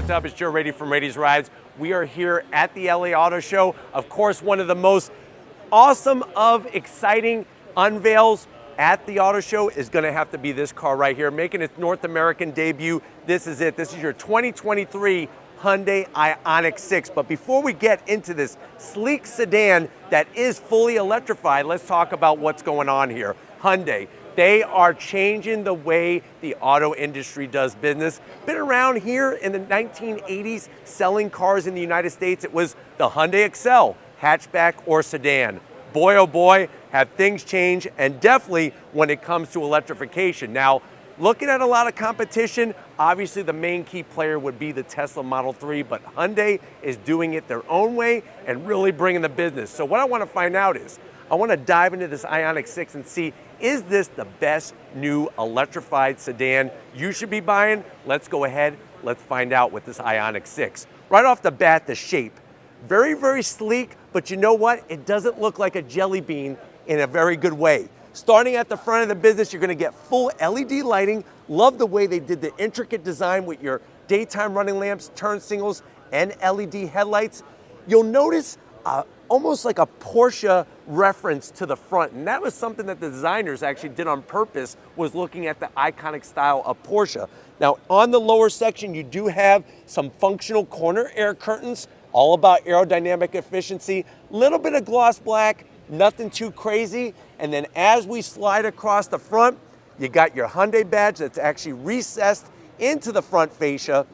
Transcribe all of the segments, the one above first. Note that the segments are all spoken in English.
what's up? It's Joe Raiti from Raiti's Rides. We are here at the LA Auto Show. Of course, one of the most awesome of exciting unveils at the auto show is gonna have to be this car right here, making its North American debut. This is it. This is your 2023 Hyundai Ioniq 6. But before we get into this sleek sedan that is fully electrified, let's talk about what's going on here. Hyundai, they are changing the way the auto industry does business. Been around here in the 1980s selling cars in the United States. It was the Hyundai Excel, hatchback or sedan. Boy, oh boy, have things changed, and definitely when it comes to electrification. Now, looking at a lot of competition, obviously the main key player would be the Tesla Model 3, but Hyundai is doing it their own way and really bringing the business. So what I want to find out is, I want to dive into this Ioniq 6 and see, is this the best new electrified sedan you should be buying? Let's go ahead, let's find out with this Ioniq 6. Right off the bat, the shape. Very, very sleek, but you know what? It doesn't look like a jelly bean in a very good way. Starting at the front of the business, you're gonna get full LED lighting. Love the way they did the intricate design with your daytime running lamps, turn signals, and LED headlights. You'll notice almost like a Porsche reference to the front, and that was something that the designers actually did on purpose, was looking at the iconic style of Porsche. Now, on the lower section, you do have some functional corner air curtains, all about aerodynamic efficiency, little bit of gloss black, nothing too crazy. And then as we slide across the front, you got your Hyundai badge that's actually recessed into the front fascia,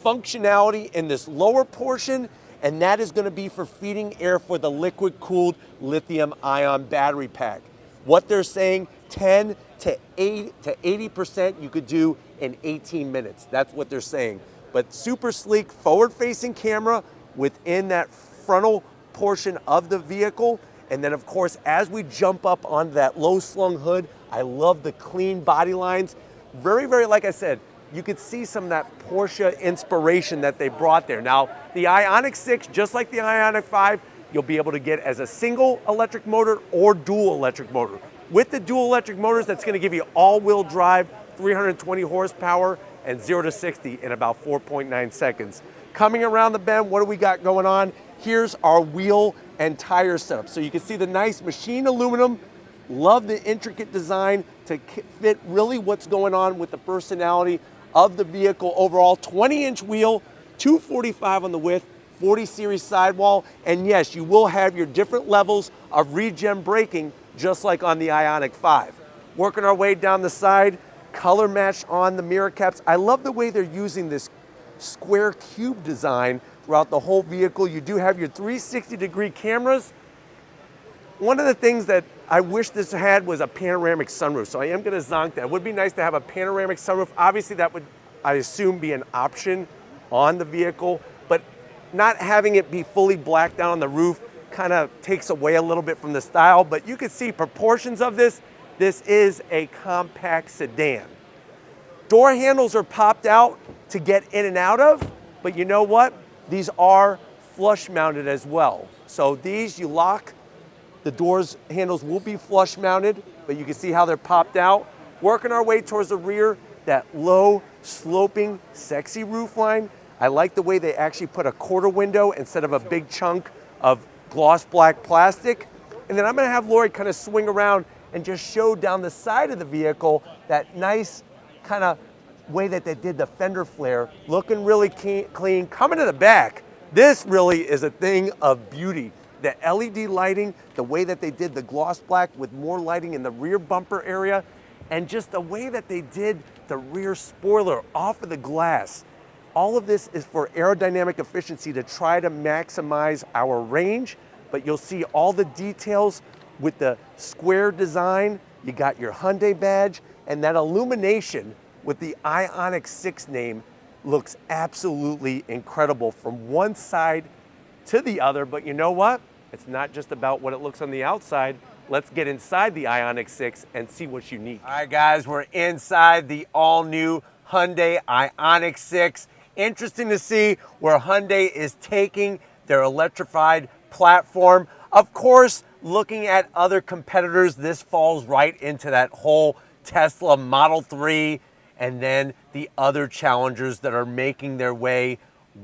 functionality in this lower portion, and that is going to be for feeding air for the liquid-cooled lithium-ion battery pack. What they're saying, 10 to 80% you could do in 18 minutes. That's what they're saying. But super sleek, forward-facing camera within that frontal portion of the vehicle. And then, of course, as we jump up on that low-slung hood, I love the clean body lines. Very, very, like I said, you could see some of that Porsche inspiration that they brought there. Now, the Ioniq 6, just like the Ioniq 5, you'll be able to get as a single electric motor or dual electric motor. With the dual electric motors, that's gonna give you all-wheel drive, 320 horsepower, and 0 to 60 in about 4.9 seconds. Coming around the bend, what do we got going on? Here's our wheel and tire setup. So you can see the nice machined aluminum. Love the intricate design to fit really what's going on with the personality of the vehicle overall. 20-inch wheel, 245 on the width, 40 series sidewall, and yes, you will have your different levels of regen braking, just like on the Ioniq 5. Working our way down the side, color match on the mirror caps. I love the way they're using this square cube design throughout the whole vehicle. You do have your 360-degree cameras. One of the things that I wish this had was a panoramic sunroof, so I am gonna zonk that. It would be nice to have a panoramic sunroof. Obviously that would, I assume, be an option on the vehicle, but not having it be fully blacked out on the roof kind of takes away a little bit from the style, but you can see proportions of this. This is a compact sedan. Door handles are popped out to get in and out of, but you know what? These are flush mounted as well. So these you lock, the doors handles will be flush mounted, but you can see how they're popped out. Working our way towards the rear, that low sloping, sexy roof line. I like the way they actually put a quarter window instead of a big chunk of gloss black plastic. And then I'm gonna have Lori kind of swing around and just show down the side of the vehicle that nice kind of way that they did the fender flare, looking really clean. Coming to the back, this really is a thing of beauty. The LED lighting, the way that they did the gloss black with more lighting in the rear bumper area, and just the way that they did the rear spoiler off of the glass. All of this is for aerodynamic efficiency to try to maximize our range, but you'll see all the details with the square design. You got your Hyundai badge, and that illumination with the Ioniq 6 name looks absolutely incredible from one side to the other. But you know what? It's not just about what it looks on the outside. Let's get inside the Ioniq 6 and see what's unique. All right, guys, we're inside the all-new Hyundai Ioniq 6. Interesting to see where Hyundai is taking their electrified platform. Of course, looking at other competitors, this falls right into that whole Tesla Model 3 and then the other challengers that are making their way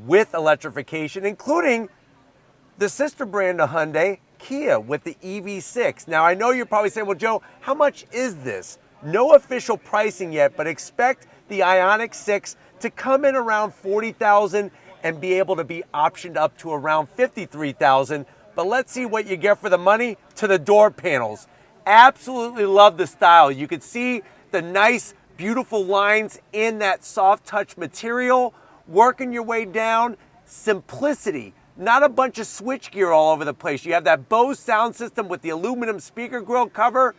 with electrification, including the sister brand of Hyundai, Kia, with the EV6. Now, I know you're probably saying, well, Joe, how much is this? No official pricing yet, but expect the Ioniq 6 to come in around $40,000 and be able to be optioned up to around $53,000. But let's see what you get for the money. To the door panels. Absolutely love the style. You can see the nice, beautiful lines in that soft touch material. Working your way down, simplicity. Not a bunch of switchgear all over the place. You have that Bose sound system with the aluminum speaker grill cover.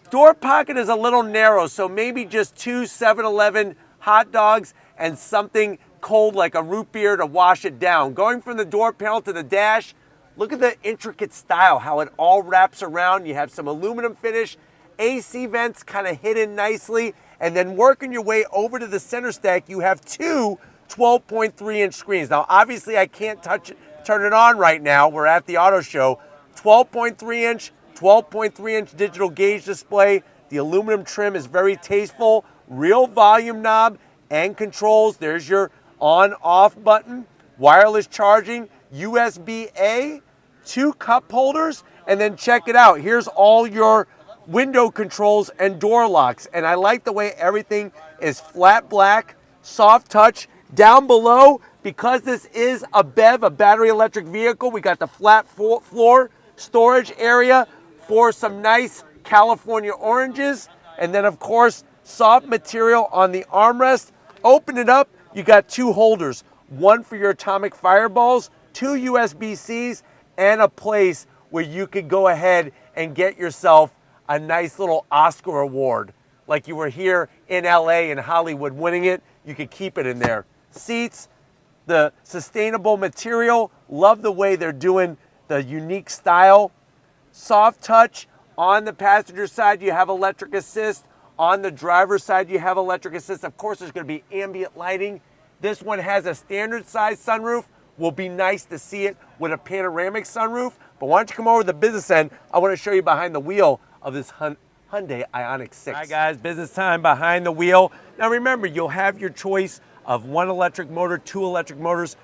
Door pocket is a little narrow, so maybe just 2 7-Eleven hot dogs and something cold like a root beer to wash it down. Going from the door panel to the dash, look at the intricate style, how it all wraps around. You have some aluminum finish, AC vents kind of hidden nicely, and then working your way over to the center stack, you have two 12.3-inch screens. Now, obviously, I can't turn it on right now. We're at the auto show. 12.3-inch, 12.3-inch digital gauge display. The aluminum trim is very tasteful. Real volume knob and controls. There's your on-off button. Wireless charging, USB-A, 2 cup holders, and then check it out. Here's all your window controls and door locks. And I like the way everything is flat black, soft touch. Down below, because this is a BEV, a battery electric vehicle, we got the flat floor storage area for some nice California oranges. And then, of course, soft material on the armrest. Open it up, you got 2 holders. One for your atomic fireballs, 2 USB-Cs, and a place where you could go ahead and get yourself a nice little Oscar award. Like you were here in LA and Hollywood winning it, you could keep it in there. Seats, the sustainable material, love the way they're doing the unique style. Soft touch. On the passenger side, you have electric assist. On the driver's side, you have electric assist. Of course, there's going to be ambient lighting. This one has a standard size sunroof. Will be nice to see it with a panoramic sunroof. But why don't you come over to the business end? I want to show you behind the wheel of this Hyundai Ioniq 6. All right, guys, business time behind the wheel. Now remember, you'll have your choice of 1 electric motor, 2 electric motors.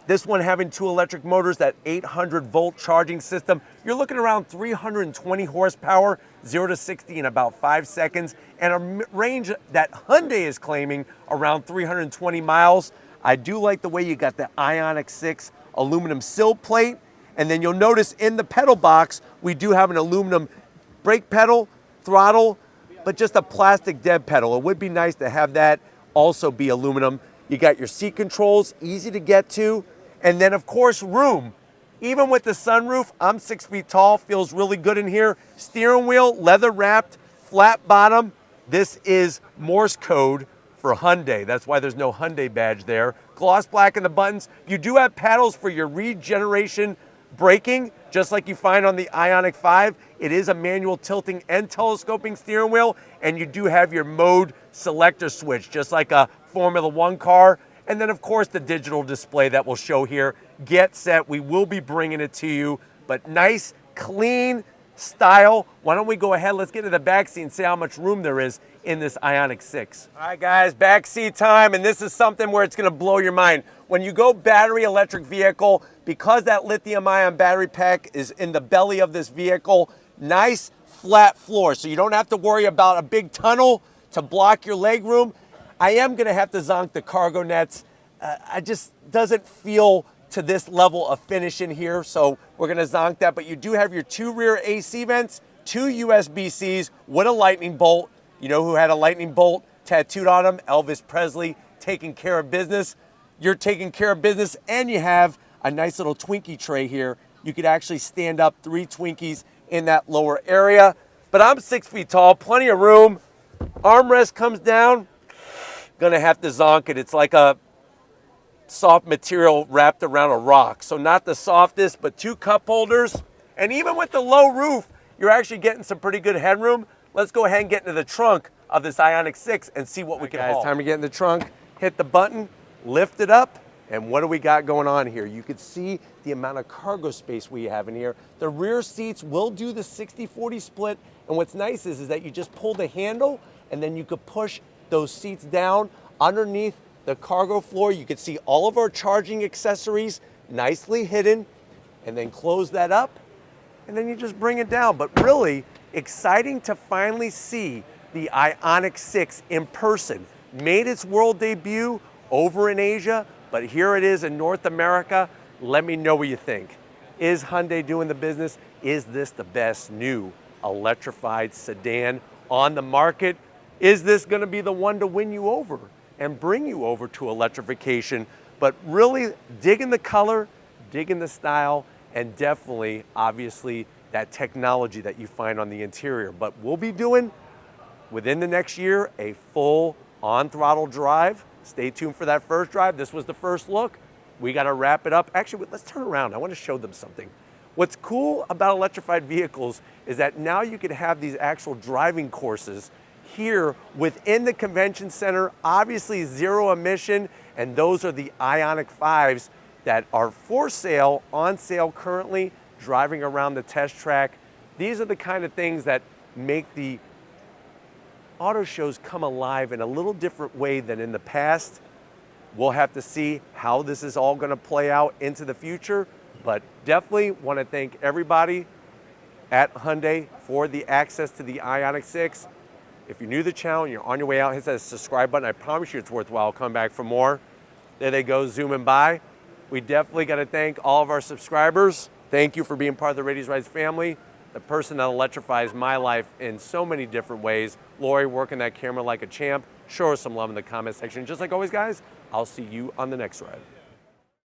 This one having 2 electric motors, that 800-volt charging system. You're looking around 320 horsepower, 0 to 60 in about 5 seconds, and a range that Hyundai is claiming around 320 miles. I do like the way you got the Ioniq 6 aluminum sill plate, and then you'll notice in the pedal box, we do have an aluminum brake pedal, throttle, but just a plastic dead pedal. It would be nice to have that also be aluminum. You got your seat controls, easy to get to, and then of course room. Even with the sunroof, I'm 6 feet tall, feels really good in here. Steering wheel, leather wrapped, flat bottom. This is Morse code for Hyundai. That's why there's no Hyundai badge there. Gloss black in the buttons. You do have paddles for your regeneration braking, just like you find on the Ioniq 5. It is a manual tilting and telescoping steering wheel, and you do have your mode selector switch, just like a Formula One car. And then, of course, the digital display that we'll show here. Get set. We will be bringing it to you, but nice, clean style. Why don't we go ahead, let's get to the back seat and see how much room there is in this Ioniq 6. All right, guys, back seat time, and this is something where it's gonna blow your mind. When you go battery electric vehicle, because that lithium-ion battery pack is in the belly of this vehicle, nice flat floor, so you don't have to worry about a big tunnel to block your leg room. I am gonna have to zonk the cargo nets. I just doesn't feel to this level of finish in here, so we're gonna zonk that, but you do have your 2 rear AC vents, 2 USB-Cs with a lightning bolt. You know who had a lightning bolt tattooed on him? Elvis Presley, taking care of business. You're taking care of business, and you have a nice little Twinkie tray here. You could actually stand up 3 Twinkies in that lower area. But I'm 6 feet tall, plenty of room. Armrest comes down. Gonna have to zonk it. It's like a soft material wrapped around a rock. So not the softest, but 2 cup holders. And even with the low roof, you're actually getting some pretty good headroom. Let's go ahead and get into the trunk of this Ioniq 6 and see what we can haul. Time to get in the trunk, hit the button, lift it up, and what do we got going on here? You can see the amount of cargo space we have in here. The rear seats will do the 60-40 split, and what's nice is that you just pull the handle, and then you could push those seats down underneath the cargo floor. You can see all of our charging accessories nicely hidden, and then close that up, and then you just bring it down. But really exciting to finally see the Ioniq 6 in person. Made its world debut over in Asia, but here it is in North America. Let me know what you think. Is Hyundai doing the business? Is this the best new electrified sedan on the market? Is this going to be the one to win you over and bring you over to electrification? But really digging the color, digging the style, and definitely, obviously, that technology that you find on the interior. But we'll be doing, within the next year, a full on-throttle drive. Stay tuned for that first drive. This was the first look. We got to wrap it up. Actually, let's turn around. I want to show them something. What's cool about electrified vehicles is that now you could have these actual driving courses here within the convention center, obviously zero emission, and those are the Ioniq 5s that are for sale, on sale currently, driving around the test track. These are the kind of things that make the auto shows come alive in a little different way than in the past. We'll have to see how this is all going to play out into the future, but definitely want to thank everybody at Hyundai for the access to the Ioniq 6. If you're new to the channel and you're on your way out, hit that subscribe button. I promise you it's worthwhile. Come back for more. There they go, zooming by. We definitely got to thank all of our subscribers. Thank you for being part of the Raity's Rides family. The person that electrifies my life in so many different ways. Lori, working that camera like a champ. Show her some love in the comment section. Just like always, guys, I'll see you on the next ride.